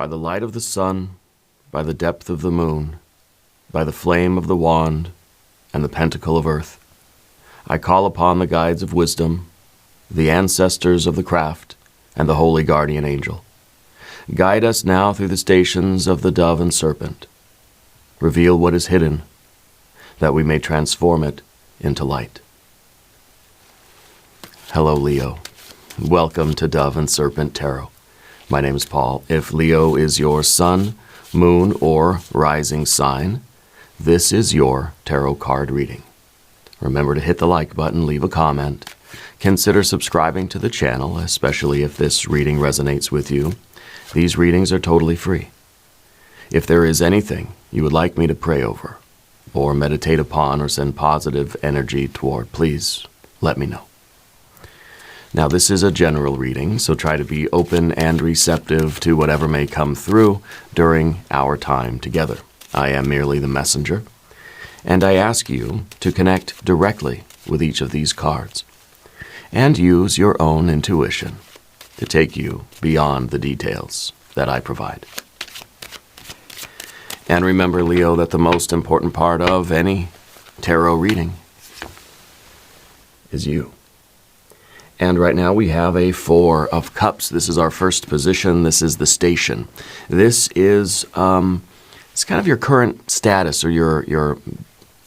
By the light of the sun, by the depth of the moon, by the flame of the wand and the pentacle of earth, I call upon the guides of wisdom, the ancestors of the craft, and the holy guardian angel. Guide us now through the stations of the dove and serpent. Reveal what is hidden, that we may transform it into light. Hello, Leo. Welcome to Dove and Serpent Tarot. My name is Paul. If Leo is your sun, moon, or rising sign, this is your tarot card reading. Remember to hit the like button, leave a comment. Consider subscribing to the channel, especially if this reading resonates with you. These readings are totally free. If there is anything you would like me to pray over, or meditate upon, or send positive energy toward, please let me know. Now, this is a general reading, so try to be open and receptive to whatever may come through during our time together. I am merely the messenger, and I ask you to connect directly with each of these cards and use your own intuition to take you beyond the details that I provide. And remember, Leo, that the most important part of any tarot reading is you. And right now we have a Four of Cups. This is our first position. This is the station. This is it's kind of your current status or your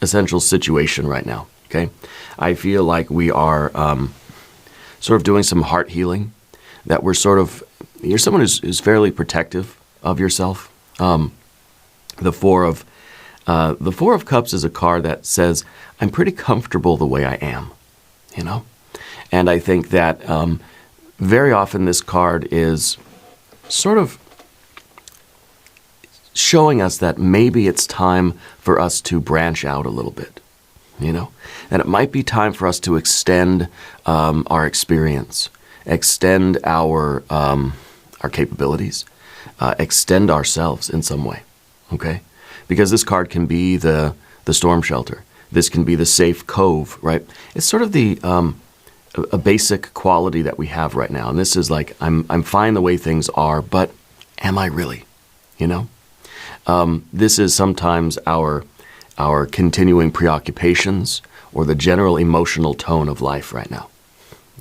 essential situation right now, okay? I feel like we are sort of doing some heart healing, that you're someone who's fairly protective of yourself. The Four of Cups is a card that says, I'm pretty comfortable the way I am, you know? And I think that very often this card is sort of showing us that maybe it's time for us to branch out a little bit, you know? And it might be time for us to extend our experience, extend our capabilities, extend ourselves in some way, okay? Because this card can be the storm shelter. This can be the safe cove, right? It's sort of a basic quality that we have right now. And this is like, I'm fine the way things are, but am I really, you know? This is sometimes our continuing preoccupations or the general emotional tone of life right now,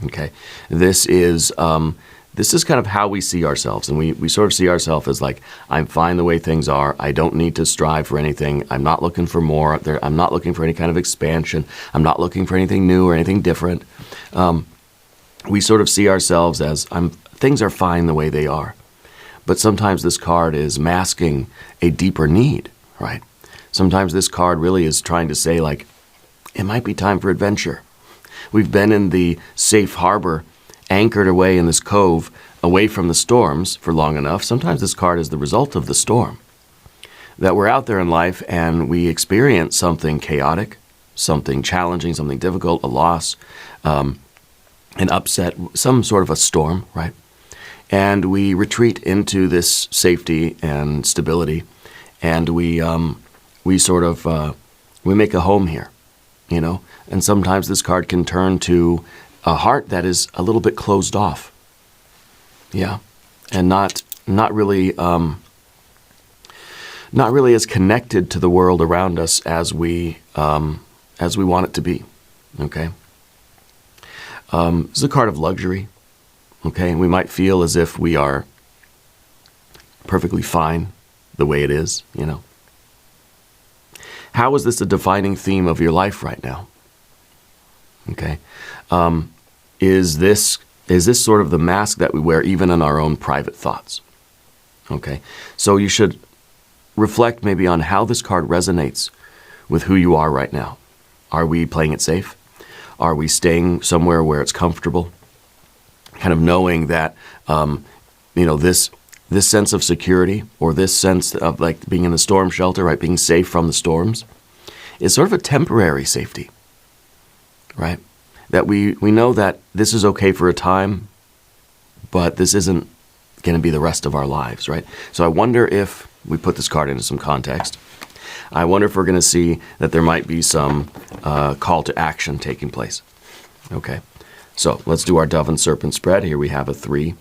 okay? This is kind of how we see ourselves, and we sort of see ourselves as like, I'm fine the way things are, I don't need to strive for anything, I'm not looking for more, I'm not looking for any kind of expansion, I'm not looking for anything new or anything different. We sort of see ourselves as, things are fine the way they are. But sometimes this card is masking a deeper need, right? Sometimes this card really is trying to say, like, it might be time for adventure. We've been in the safe harbor, anchored away in this cove, away from the storms for long enough. Sometimes this card is the result of the storm. That we're out there in life and we experience something chaotic, something challenging, something difficult, a loss, an upset, some sort of a storm, right? And we retreat into this safety and stability, and we make a home here, you know? And sometimes this card can turn to a heart that is a little bit closed off, yeah, and not really as connected to the world around us as we want it to be. Okay, it's a card of luxury. Okay, we might feel as if we are perfectly fine the way it is. You know, how is this a defining theme of your life right now? Okay. Is this sort of the mask that we wear even in our own private thoughts? Okay, so you should reflect maybe on how this card resonates with who you are right now. Are we playing it safe? Are we staying somewhere where it's comfortable? Kind of knowing that, you know, this sense of security, or this sense of like being in the storm shelter, right, being safe from the storms, is sort of a temporary safety, right? That we know that this is okay for a time, but this isn't going to be the rest of our lives, right? So I wonder if we put this card into some context. I wonder if we're going to see that there might be some call to action taking place. Okay, so let's do our Dove and Serpent spread. Here we have a 3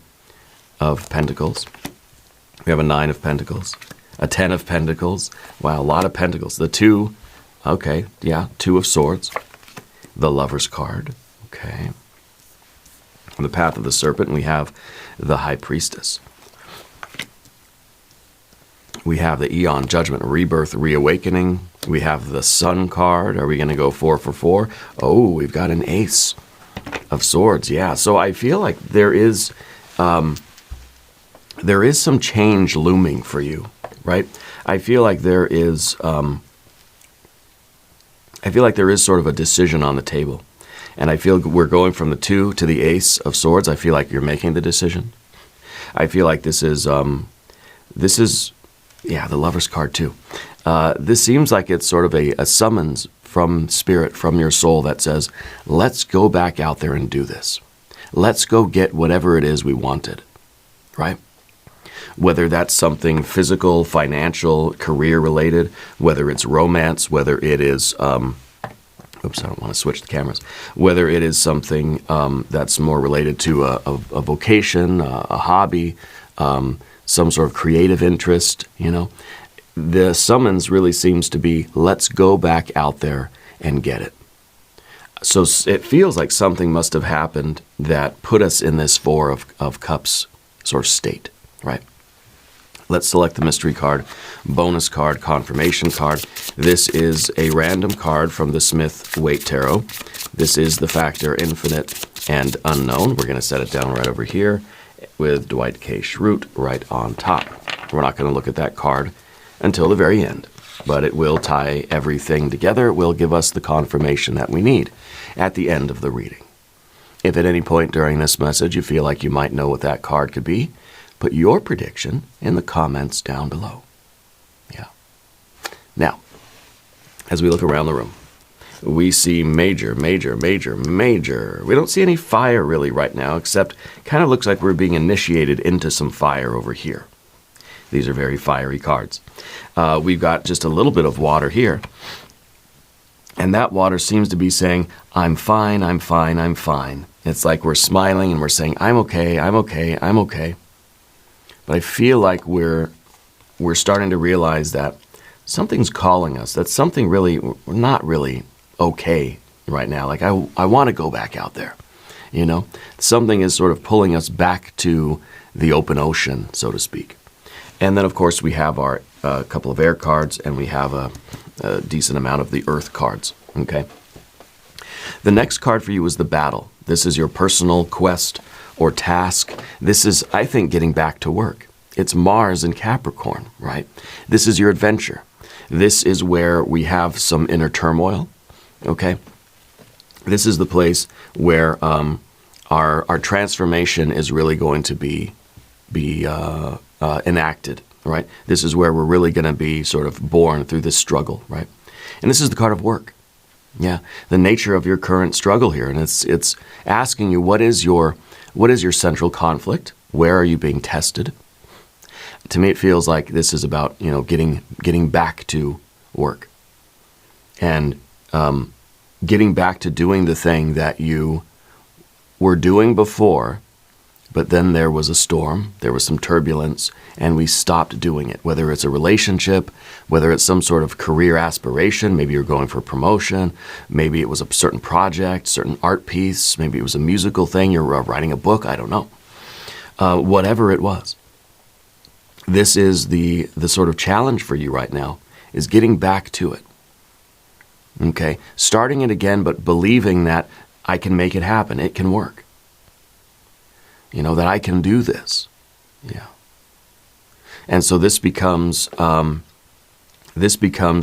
of Pentacles. We have a 9 of Pentacles, a 10 of Pentacles. Wow, a lot of Pentacles. The 2, okay, yeah, 2 of Swords. The Lover's card, okay. On the Path of the Serpent, we have the High Priestess. We have the Eon, Judgment, Rebirth, Reawakening. We have the Sun card. Are we going to go 4 for 4? Oh, we've got an Ace of Swords, yeah. So I feel like there is some change looming for you, right? I feel like there is sort of a decision on the table. And I feel we're going from the 2 to the Ace of Swords. I feel like you're making the decision. I feel like this is yeah, the Lover's card too. This seems like it's sort of a summons from Spirit, from your soul that says, let's go back out there and do this. Let's go get whatever it is we wanted, right? Whether that's something physical, financial, career-related, whether it's romance, whether it is, oops, I don't want to switch the cameras, whether it is something that's more related to a vocation, a hobby, some sort of creative interest, you know. The summons really seems to be, let's go back out there and get it. So it feels like something must have happened that put us in this 4 of Cups sort of state, right? Let's select the mystery card, bonus card, confirmation card. This is a random card from the Smith-Waite Tarot. This is the factor infinite and unknown. We're going to set it down right over here with Dwight K. Schrute right on top. We're not going to look at that card until the very end, but it will tie everything together. It will give us the confirmation that we need at the end of the reading. If at any point during this message you feel like you might know what that card could be, put your prediction in the comments down below. Yeah. Now, as we look around the room, we see major, major, major, major. We don't see any fire really right now, except kind of looks like we're being initiated into some fire over here. These are very fiery cards. We've got just a little bit of water here. And that water seems to be saying, I'm fine, I'm fine, I'm fine. It's like we're smiling and we're saying, I'm okay, I'm okay, I'm okay. But I feel like we're starting to realize that something's calling us, that something really, we're not really okay right now. Like I want to go back out there, you know? Something is sort of pulling us back to the open ocean, so to speak. And then, of course, we have our couple of air cards, and we have a decent amount of the earth cards, okay? The next card for you is the battle. This is your personal quest or task. This is, I think, getting back to work. It's Mars in Capricorn, right? This is your adventure. This is where we have some inner turmoil, okay? This is the place where our transformation is really going to be enacted, right? This is where we're really going to be sort of born through this struggle, right? And this is the card of work. Yeah, the nature of your current struggle here, and it's asking you what is your central conflict? Where are you being tested? To me, it feels like this is about, you know, getting back to work, and getting back to doing the thing that you were doing before, but then there was a storm, there was some turbulence, and we stopped doing it. Whether it's a relationship, whether it's some sort of career aspiration, maybe you're going for promotion, maybe it was a certain project, certain art piece, maybe it was a musical thing, you're writing a book, I don't know. Whatever it was. This is the sort of challenge for you right now, is getting back to it. Okay? Starting it again, but believing that I can make it happen, it can work. You know, that I can do this. Yeah. And so this becomes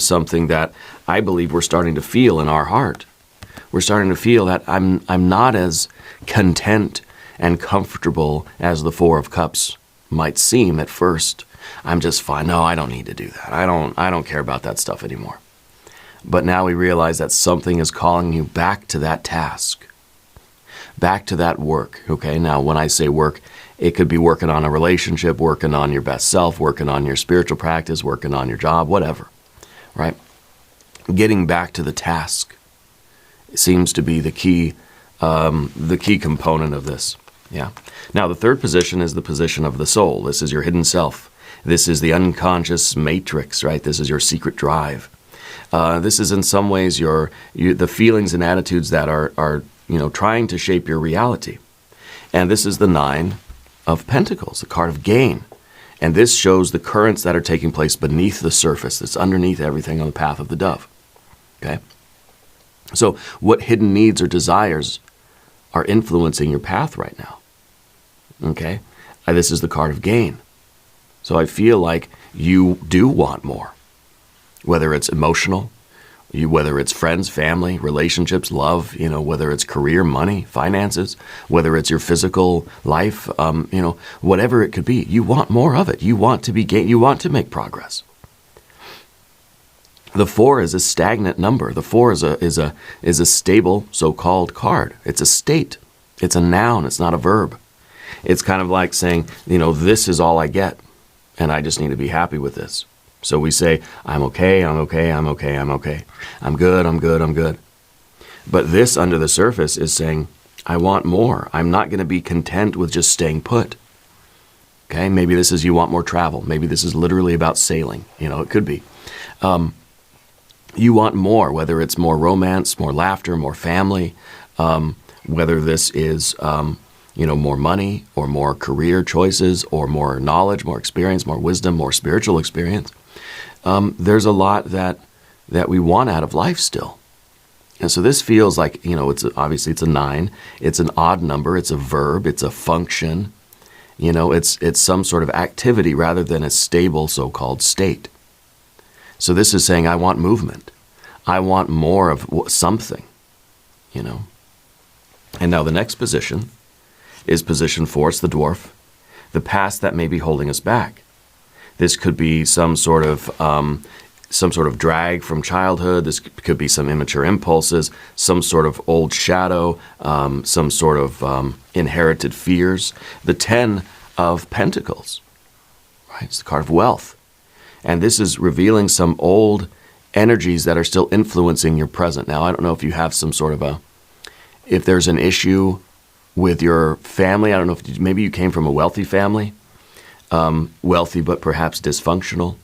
something that I believe we're starting to feel in our heart. We're starting to feel that I'm not as content and comfortable as the Four of Cups might seem at first. I'm just fine. No, I don't need to do that. I don't care about that stuff anymore. But now we realize that something is calling you back to that task. Back to that work, okay? Now, when I say work, it could be working on a relationship, working on your best self, working on your spiritual practice, working on your job, whatever, right? Getting back to the task seems to be the key component of this, yeah? Now, the third position is the position of the soul. This is your hidden self. This is the unconscious matrix, right? This is your secret drive. This is in some ways the feelings and attitudes that are trying to shape your reality. And this is the Nine of Pentacles, the card of gain. And this shows the currents that are taking place beneath the surface. It's underneath everything on the path of the dove. Okay? So what hidden needs or desires are influencing your path right now? Okay? This is the card of gain. So I feel like you do want more. Whether it's emotional, whether it's friends, family, relationships, love, whether it's career, money, finances, whether it's your physical life, whatever it could be, you want more of it. You want to you want to make progress. The 4 is a stagnant number. The 4 is a stable so-called card. It's a state. It's a noun. It's not a verb. It's kind of like saying, this is all I get, and I just need to be happy with this. So we say, I'm okay, I'm okay, I'm okay, I'm okay. I'm good, I'm good, I'm good. But this under the surface is saying, I want more. I'm not going to be content with just staying put. Okay, maybe this is you want more travel. Maybe this is literally about sailing. It could be. You want more, whether it's more romance, more laughter, more family, whether this is, more money or more career choices or more knowledge, more experience, more wisdom, more spiritual experience. There's a lot that we want out of life still. And so this feels like, obviously it's a 9. It's an odd number. It's a verb. It's a function. It's some sort of activity rather than a stable so-called state. So this is saying I want movement. I want more of something, And now the next position is position 4. It's the dwarf, the past that may be holding us back. This could be some sort of drag from childhood. This could be some immature impulses, some sort of old shadow, some sort of inherited fears. The 10 of Pentacles, right? It's the card of wealth. And this is revealing some old energies that are still influencing your present. Now, I don't know if you have some sort of if there's an issue with your family. I don't know if maybe you came from a wealthy family, wealthy but perhaps dysfunctional.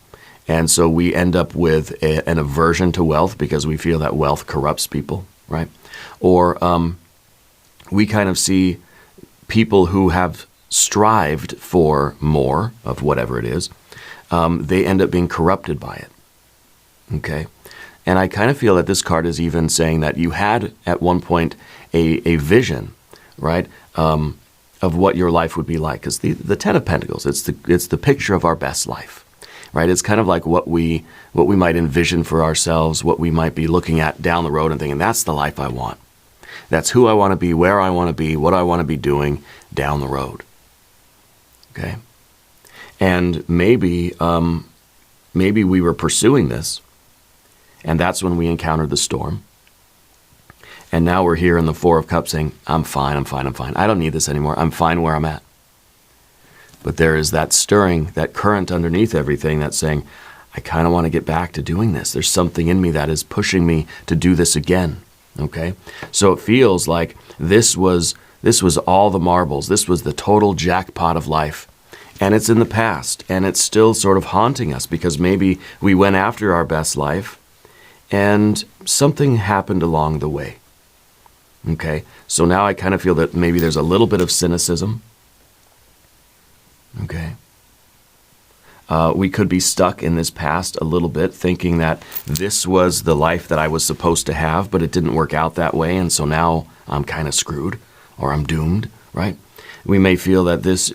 And so we end up with an aversion to wealth because we feel that wealth corrupts people, right? Or we kind of see people who have strived for more of whatever it is. They end up being corrupted by it, okay? And I kind of feel that this card is even saying that you had at one point a vision, right, of what your life would be like. Because the 10 of Pentacles, it's the picture of our best life, right? It's kind of like what we might envision for ourselves, what we might be looking at down the road and thinking, that's the life I want. That's who I want to be, where I want to be, what I want to be doing down the road, okay? And maybe we were pursuing this, and that's when we encountered the storm. And now we're here in the 4 of Cups saying, I'm fine, I'm fine, I'm fine. I don't need this anymore. I'm fine where I'm at. But there is that stirring, that current underneath everything that's saying, I kind of want to get back to doing this. There's something in me that is pushing me to do this again, okay? So it feels like this was all the marbles. This was the total jackpot of life. And it's in the past, and it's still sort of haunting us because maybe we went after our best life and something happened along the way. Okay, so now I kind of feel that maybe there's a little bit of cynicism. Okay. We could be stuck in this past a little bit, thinking that this was the life that I was supposed to have, but it didn't work out that way, and so now I'm kind of screwed, or I'm doomed, right? We may feel that this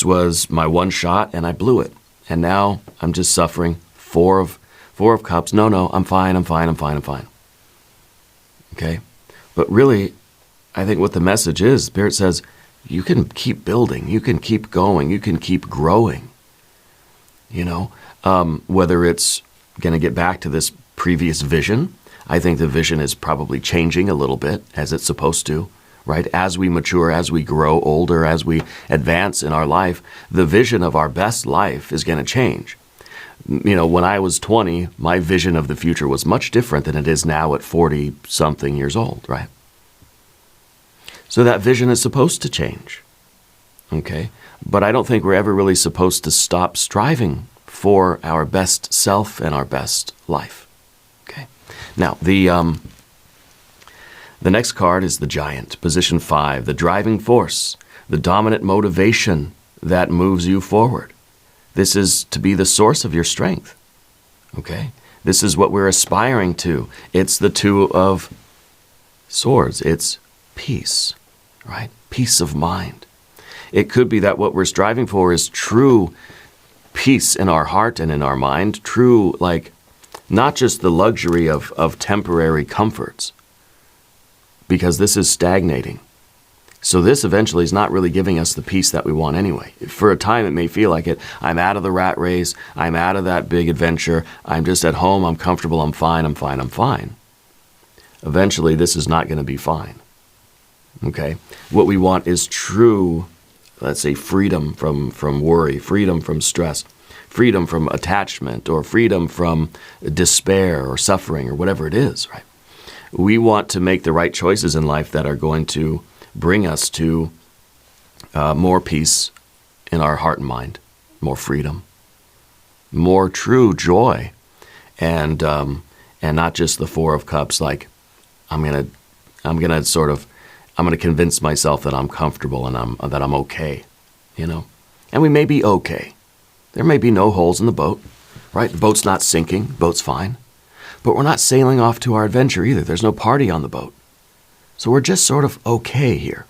was my one shot, and I blew it, and now I'm just suffering. 4 of Cups. No, I'm fine, I'm fine, I'm fine, I'm fine. Okay? But really, I think what the message is, Spirit says, you can keep building, you can keep going, you can keep growing. Whether it's going to get back to this previous vision, I think the vision is probably changing a little bit, as it's supposed to, right? As we mature, as we grow older, as we advance in our life, the vision of our best life is going to change. When I was 20, my vision of the future was much different than it is now at 40-something years old, right? So that vision is supposed to change. Okay? But I don't think we're ever really supposed to stop striving for our best self and our best life. Okay? Now, the next card is the Giant, position 5, the driving force, the dominant motivation that moves you forward. This is to be the source of your strength. Okay? This is what we're aspiring to. It's the Two of Swords. It's peace, right? Peace of mind. It could be that what we're striving for is true peace in our heart and in our mind, true, like, not just the luxury of temporary comforts, because this is stagnating. So this eventually is not really giving us the peace that we want anyway. For a time, it may feel like it. I'm out of the rat race. I'm out of that big adventure. I'm just at home. I'm comfortable. I'm fine. I'm fine. I'm fine. Eventually, this is not going to be fine. Okay? What we want is true, let's say, freedom from worry, freedom from stress, freedom from attachment, or freedom from despair or suffering or whatever it is, right? We want to make the right choices in life that are going to bring us to more peace in our heart and mind, more freedom, more true joy, and not just the Four of Cups. Like I'm gonna convince myself that I'm comfortable and that I'm okay, you know. And we may be okay. There may be no holes in the boat, right? The boat's not sinking. The boat's fine. But we're not sailing off to our adventure either. There's no party on the boat. So we're just sort of okay here.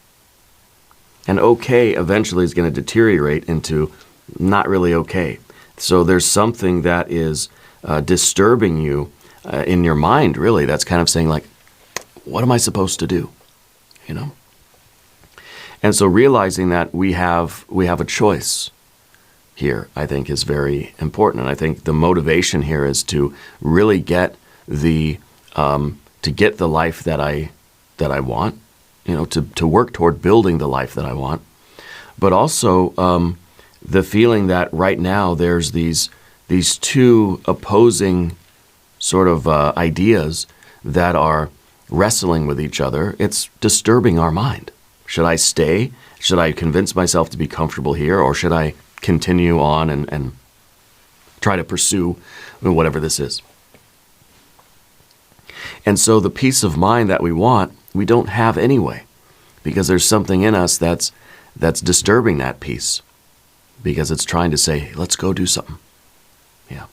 And okay eventually is going to deteriorate into not really okay. So there's something that is disturbing you in your mind, really. That's kind of saying, like, what am I supposed to do? You know? And so realizing that we have a choice here, I think, is very important. And I think the motivation here is to really get the life that I want, you know, to work toward building the life that I want. But also the feeling that right now there's these two opposing sort of ideas that are wrestling with each other. It's disturbing our mind. Should I stay? Should I convince myself to be comfortable here? Or should I continue on and try to pursue whatever this is? And so the peace of mind that we want, we don't have anyway, because there's something in us that's disturbing that peace, because it's trying to say, let's go do something. Yeah.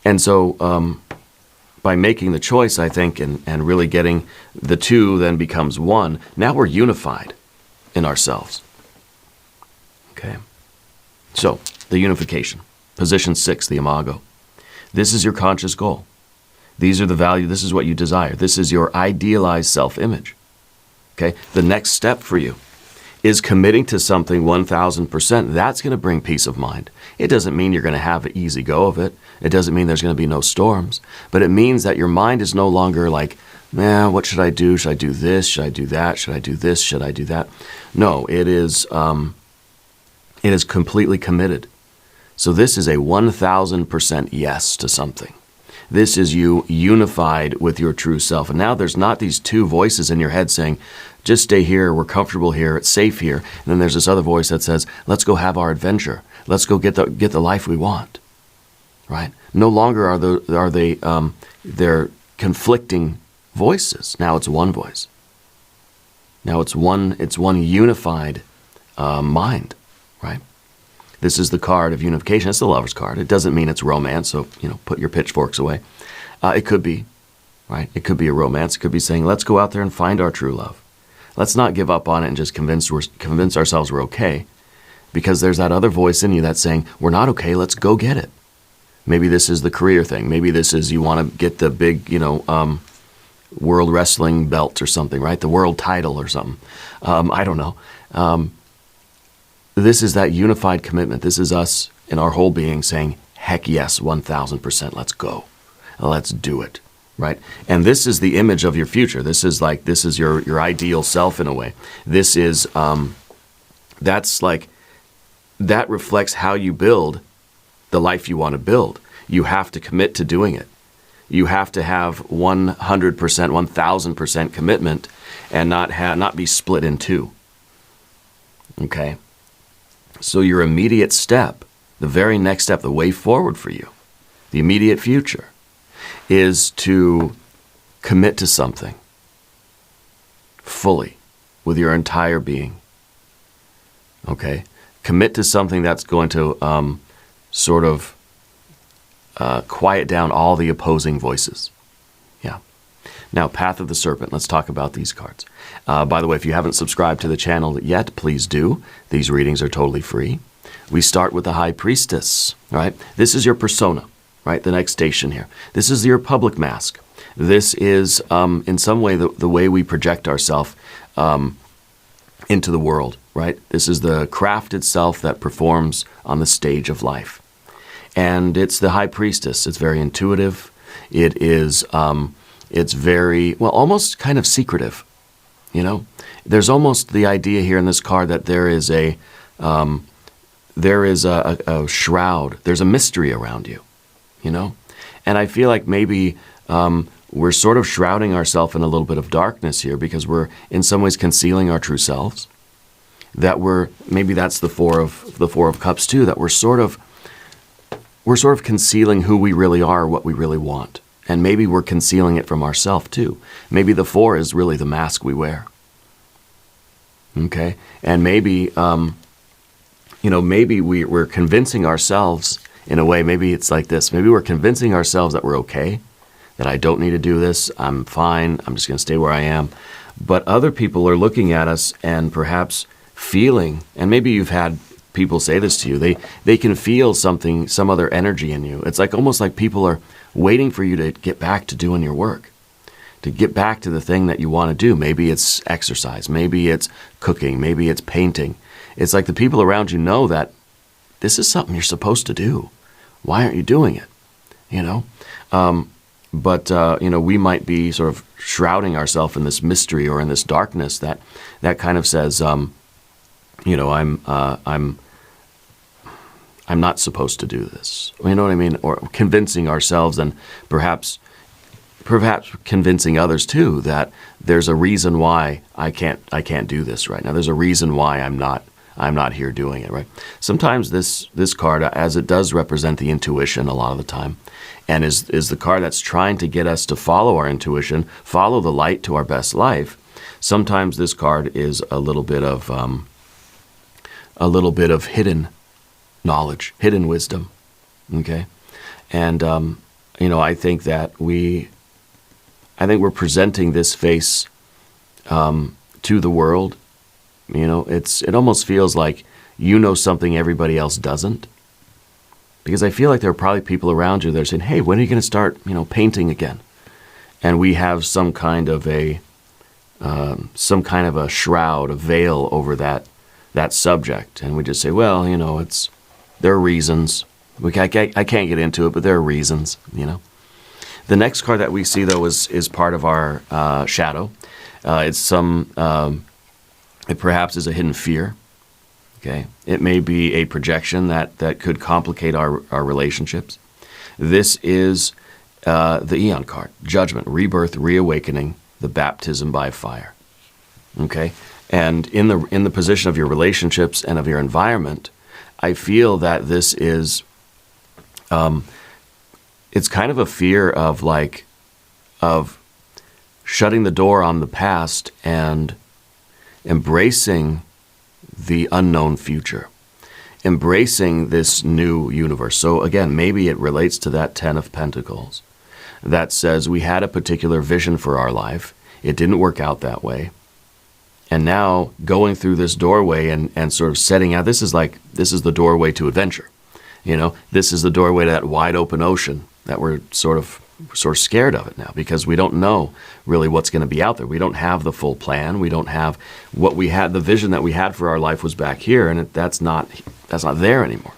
And so by making the choice, I think, and really getting the two then becomes one, now we're unified in ourselves. Okay. So the unification. Position 6, the imago. This is your conscious goal. These are the values. This is what you desire. This is your idealized self-image. Okay? The next step for you is committing to something 1,000%. That's going to bring peace of mind. It doesn't mean you're going to have an easy go of it. It doesn't mean there's going to be no storms. But it means that your mind is no longer like, man, what should I do? Should I do this? Should I do that? Should I do this? Should I do that? No, it is completely committed. So this is a 1,000% yes to something. This is you unified with your true self. And now there's not these two voices in your head saying, just stay here, we're comfortable here, it's safe here. And then there's this other voice that says, let's go have our adventure. Let's go get the life we want. Right? No longer are they they're conflicting voices. Now it's one voice. Now it's one unified mind, right? This is the card of unification. It's the Lover's card. It doesn't mean it's romance, so, you know, put your pitchforks away. It could be, right? It could be a romance. It could be saying, let's go out there and find our true love. Let's not give up on it and just convince ourselves we're okay, because there's that other voice in you that's saying, we're not okay, let's go get it. Maybe this is the career thing. Maybe this is you want to get the big, world wrestling belt or something, right? The world title or something. I don't know. This is that unified commitment. This is us in our whole being saying, heck yes, 1,000%, let's go. Let's do it, right? And this is the image of your future. This is your ideal self in a way. This is, that reflects how you build the life you want to build. You have to commit to doing it. You have to have 100%, 1,000% commitment and not be split in two. Okay? So your immediate step, the very next step, the way forward for you, the immediate future, is to commit to something fully with your entire being. Okay? Commit to something that's going to quiet down all the opposing voices. Yeah. Now, Path of the Serpent. Let's talk about these cards. By the way, if you haven't subscribed to the channel yet, please do. These readings are totally free. We start with the High Priestess, right? This is your persona, right? The next station here. This is your public mask. This is, in some way, the way we project ourselves into the world, right? This is the craft itself that performs on the stage of life. And it's the High Priestess. It's very intuitive. It is, it's very, well, almost kind of secretive, you know? There's almost the idea here in this card that there is a shroud. There's a mystery around you, you know? And I feel like maybe we're sort of shrouding ourselves in a little bit of darkness here because we're in some ways concealing our true selves. That maybe that's the Four of Cups too, that we're sort of concealing who we really are, what we really want. And maybe we're concealing it from ourselves too. Maybe the Four is really the mask we wear. Okay? And maybe, maybe we're convincing ourselves in a way, maybe it's like this. Maybe we're convincing ourselves that we're okay, that I don't need to do this, I'm fine, I'm just going to stay where I am. But other people are looking at us and perhaps feeling, and maybe you've had people say this to you, they can feel something, some other energy in you. It's like almost like people are waiting for you to get back to doing your work, to get back to the thing that you want to do. Maybe it's exercise, maybe it's cooking, maybe it's painting. It's like the people around you know that this is something you're supposed to do. Why aren't you doing it? You know? We might be sort of shrouding ourselves in this mystery or in this darkness that kind of says, I'm not supposed to do this. You know what I mean? Or convincing ourselves and perhaps convincing others too that there's a reason why I can't do this right now. There's a reason why I'm not here doing it, right? Sometimes this card, as it does represent the intuition a lot of the time, and is the card that's trying to get us to follow our intuition, follow the light to our best life. Sometimes this card is a little bit of hidden knowledge, hidden wisdom. Okay, and I think that we're presenting this face to the world. You know, it almost feels like you know something everybody else doesn't. Because I feel like there are probably people around you that are saying, hey, when are you going to start, painting again? And we have some kind of a shroud, a veil over that subject. And we just say, well, there are reasons. I can't get into it, but there are reasons, The next card that we see, though, is part of our shadow. It perhaps is a hidden fear. Okay, it may be a projection that could complicate our relationships. This is the Eon card, Judgment, Rebirth, Reawakening, the Baptism by Fire. Okay, and in the position of your relationships and of your environment, I feel that this is, it's kind of a fear of shutting the door on the past and embracing the unknown future, embracing this new universe. So again, maybe it relates to that 10 of Pentacles that says we had a particular vision for our life. It didn't work out that way. And now going through this doorway and sort of setting out, this is the doorway to adventure. This is the doorway to that wide open ocean that we're sort of scared of it now because we don't know really what's going to be out there. We don't have the full plan. We don't have what we had. The vision that we had for our life was back here, and that's not there anymore.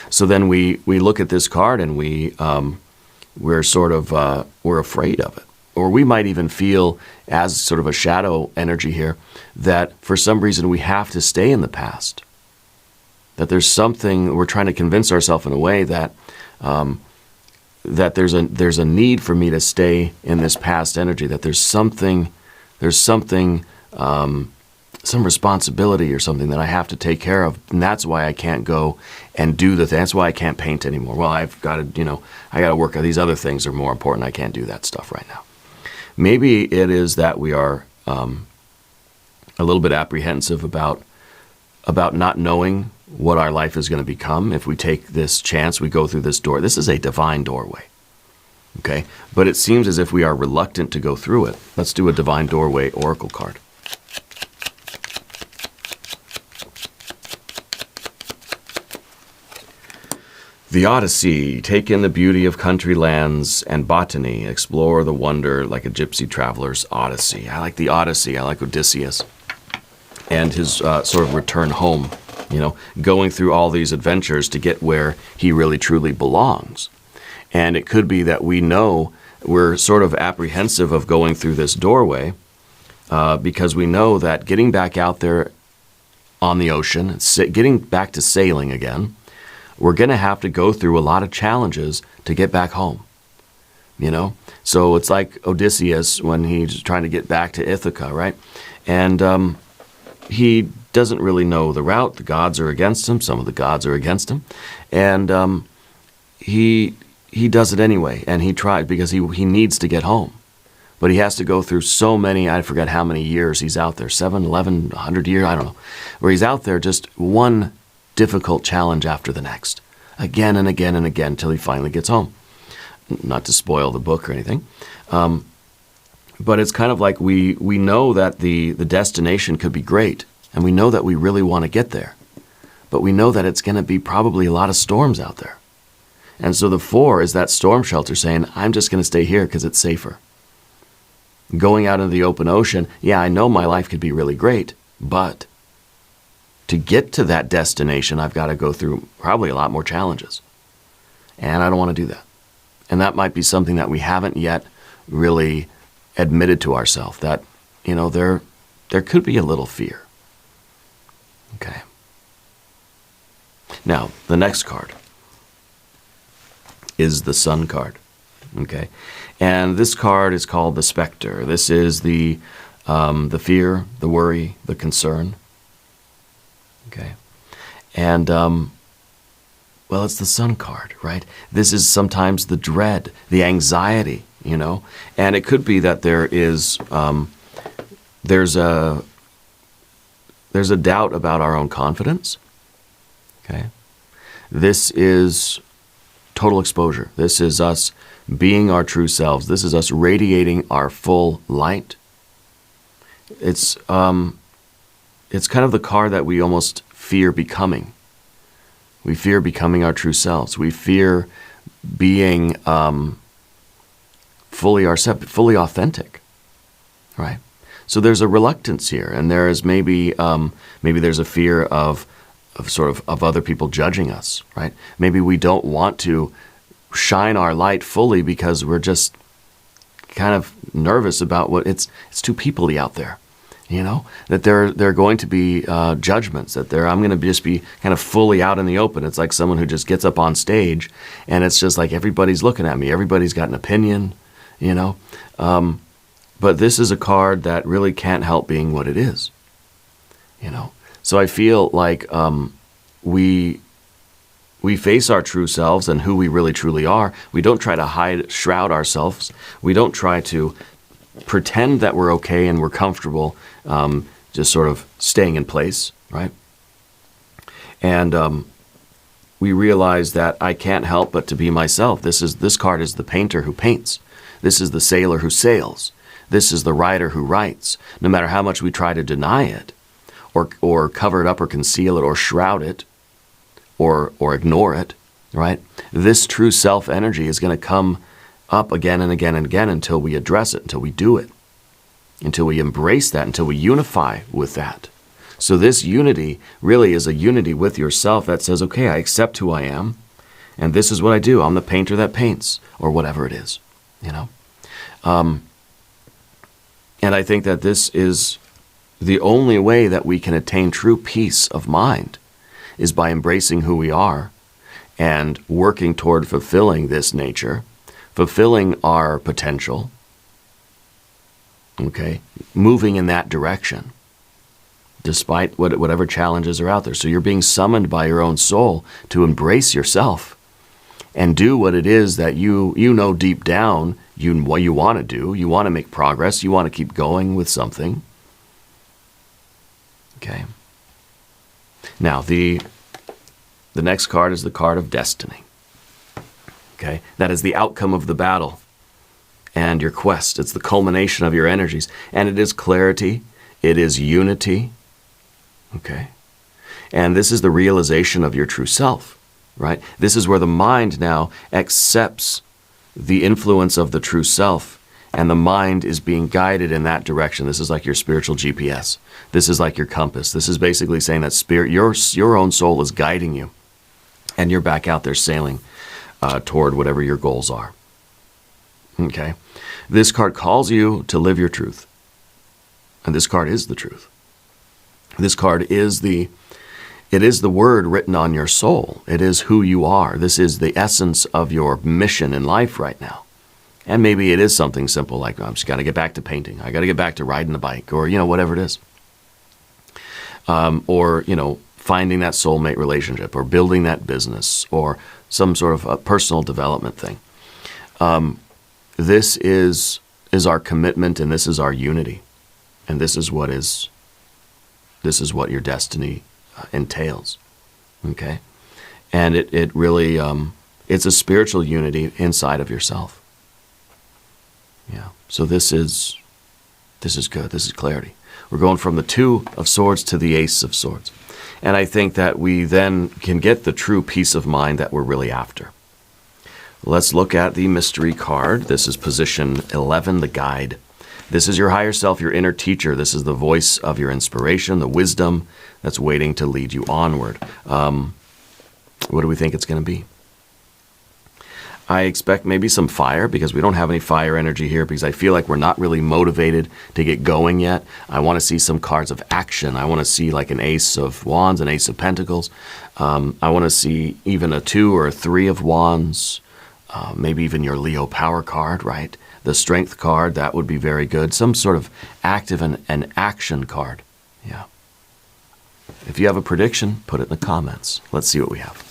So then we look at this card and we're afraid of it, or we might even feel as sort of a shadow energy here that for some reason we have to stay in the past. That there's something we're trying to convince ourselves in a way that there's a need for me to stay in this past energy, that there's something some responsibility or something that I have to take care of, and that's why I can't go and do the thing. That's why I can't paint anymore. Well, I've got to, I got to work on these other things are more important. I can't do that stuff right now. Maybe it is that we are a little bit apprehensive about not knowing what our life is going to become. If we take this chance, we go through this door. This is a divine doorway, okay? But it seems as if we are reluctant to go through it. Let's do a divine doorway oracle card. The Odyssey, take in the beauty of country lands and botany, explore the wonder like a gypsy traveler's odyssey. I like the Odyssey, I like Odysseus and his sort of return home, going through all these adventures to get where he really truly belongs. And it could be that we know we're sort of apprehensive of going through this doorway because we know that getting back out there on the ocean, getting back to sailing again, we're going to have to go through a lot of challenges to get back home, So it's like Odysseus when he's trying to get back to Ithaca, right? And he doesn't really know the route. The gods are against him. Some of the gods are against him. And he does it anyway, and he tried because he needs to get home. But he has to go through so many, I forget how many years he's out there, 7, 11, 100 years, I don't know, where he's out there just one difficult challenge after the next, again and again and again, until he finally gets home. Not to spoil the book or anything, but it's kind of like we know that the destination could be great, and we know that we really want to get there, but we know that it's going to be probably a lot of storms out there. And so the 4 is that storm shelter saying, I'm just going to stay here because it's safer. Going out into the open ocean, yeah, I know my life could be really great, but to get to that destination, I've got to go through probably a lot more challenges. And I don't want to do that. And that might be something that we haven't yet really admitted to ourselves, that, there could be a little fear. Okay. Now, the next card is the Sun card. Okay. And this card is called the Spectre. This is the fear, the worry, the concern. Okay. And, it's the Sun card, right? This is sometimes the dread, the anxiety, and it could be that there's a doubt about our own confidence. Okay. This is total exposure. This is us being our true selves. This is us radiating our full light. It's kind of the card that we almost fear becoming. We fear becoming our true selves. We fear being fully authentic, right? So there's a reluctance here, and there is maybe there's a fear of other people judging us, right? Maybe we don't want to shine our light fully because we're just kind of nervous about what it's too peoply out there. That there are going to be judgments, that I'm going to just be kind of fully out in the open. It's like someone who just gets up on stage, and it's just like everybody's looking at me. Everybody's got an opinion, But this is a card that really can't help being what it is, So I feel like we face our true selves and who we really truly are. We don't try to shroud ourselves. We don't try to pretend that we're okay and we're comfortable, just sort of staying in place, right? And we realize that I can't help but to be myself. This card is the painter who paints. This is the sailor who sails. This is the writer who writes. No matter how much we try to deny it, or cover it up, or conceal it, or shroud it, or ignore it, right? This true self energy is going to come up again and again and again until we address it, until we do it, until we embrace that, until we unify with that. So this unity really is a unity with yourself that says, okay, I accept who I am, and this is what I do. I'm the painter that paints, or whatever it is, And I think that this is the only way that we can attain true peace of mind, is by embracing who we are and working toward fulfilling this nature, fulfilling our potential, okay, moving in that direction. despite whatever challenges are out there. So you're being summoned by your own soul to embrace yourself and do what it is that you know deep down what you want to do. You want to make progress. You want to keep going with something. Okay. Now, the next card is the card of destiny. Okay. That is the outcome of the battle and your quest. It's the culmination of your energies. And it is clarity. It is unity. Okay. And this is the realization of your true self, right? This is where the mind now accepts the influence of the true self, and the mind is being guided in that direction. This is like your spiritual GPS. This is like your compass. This is basically saying that spirit, your own soul is guiding you, and you're back out there sailing toward whatever your goals are. Okay. This card calls you to live your truth. And this card is the truth. This card is the word written on your soul. It is who you are. This is the essence of your mission in life right now. And maybe it is something simple like, I'm just got to get back to painting. I got to get back to riding the bike, or, whatever it is. Or, finding that soulmate relationship, or building that business, or some sort of a personal development thing. This is our commitment, and this is our unity. And this is what your destiny entails. Okay? And it really, it's a spiritual unity inside of yourself. Yeah. So this is good. This is clarity. We're going from the Two of Swords to the Ace of Swords. And I think that we then can get the true peace of mind that we're really after. Let's look at the mystery card. This is position 11, the guide. This is your higher self, your inner teacher. This is the voice of your inspiration, the wisdom that's waiting to lead you onward. What do we think it's going to be? I expect maybe some fire, because we don't have any fire energy here, because I feel like we're not really motivated to get going yet. I want to see some cards of action. I want to see like an Ace of Wands, an Ace of Pentacles. I want to see even a 2 or a 3 of Wands, maybe even your Leo power card, right? The Strength card, that would be very good. Some sort of active and action card. Yeah. If you have a prediction, put it in the comments. Let's see what we have.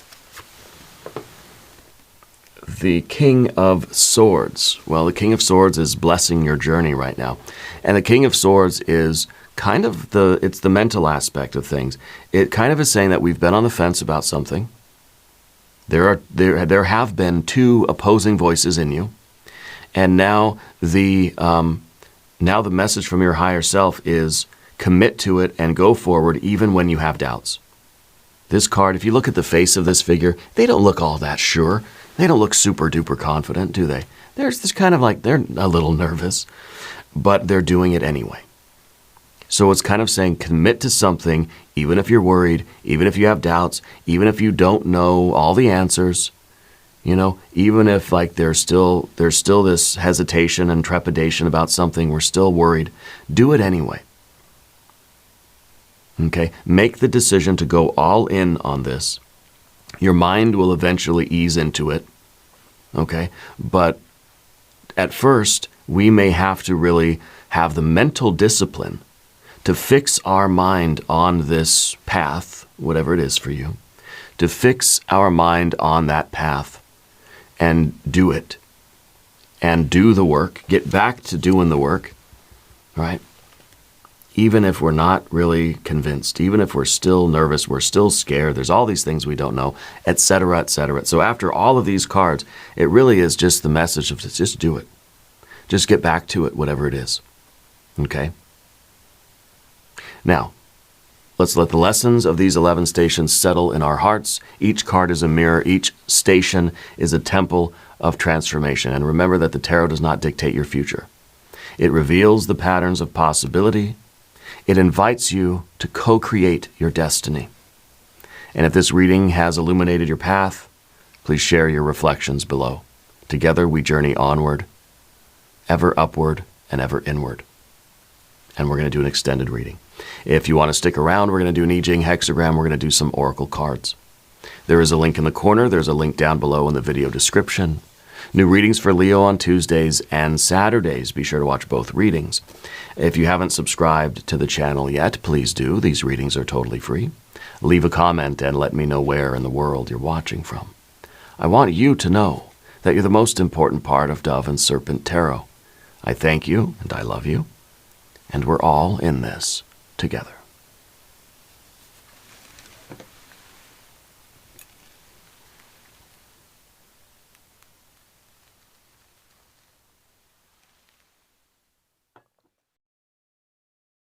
The King of Swords. Well, the King of Swords is blessing your journey right now. And the King of Swords is kind of it's the mental aspect of things. It kind of is saying that we've been on the fence about something. There have been 2 opposing voices in you. And now the message from your higher self is commit to it and go forward even when you have doubts. This card, if you look at the face of this figure, they don't look all that sure. They don't look super duper confident, do they? There's this kind of like, they're a little nervous, but they're doing it anyway. So it's kind of saying commit to something, even if you're worried, even if you have doubts, even if you don't know all the answers, even if like there's still this hesitation and trepidation about something, we're still worried, do it anyway. Okay? Make the decision to go all in on this. Your mind will eventually ease into it, okay? But at first, we may have to really have the mental discipline to fix our mind on this path, whatever it is for you, to fix our mind on that path and do it, and do the work, get back to doing the work, right? Even if we're not really convinced, even if we're still nervous, we're still scared, there's all these things we don't know, etc., etc. So after all of these cards, it really is just the message of just do it. Just get back to it, whatever it is. Okay? Now, let's let the lessons of these 11 stations settle in our hearts. Each card is a mirror. Each station is a temple of transformation. And remember that the tarot does not dictate your future. It reveals the patterns of possibility. It invites you to co-create your destiny. And if this reading has illuminated your path, please share your reflections below. Together we journey onward, ever upward and ever inward. And we're going to do an extended reading. If you want to stick around, we're going to do an I Ching hexagram. We're going to do some oracle cards. There is a link in the corner. There's a link down below in the video description. New readings for Leo on Tuesdays and Saturdays. Be sure to watch both readings. If you haven't subscribed to the channel yet, please do. These readings are totally free. Leave a comment and let me know where in the world you're watching from. I want you to know that you're the most important part of Dove and Serpent Tarot. I thank you and I love you, and we're all in this together.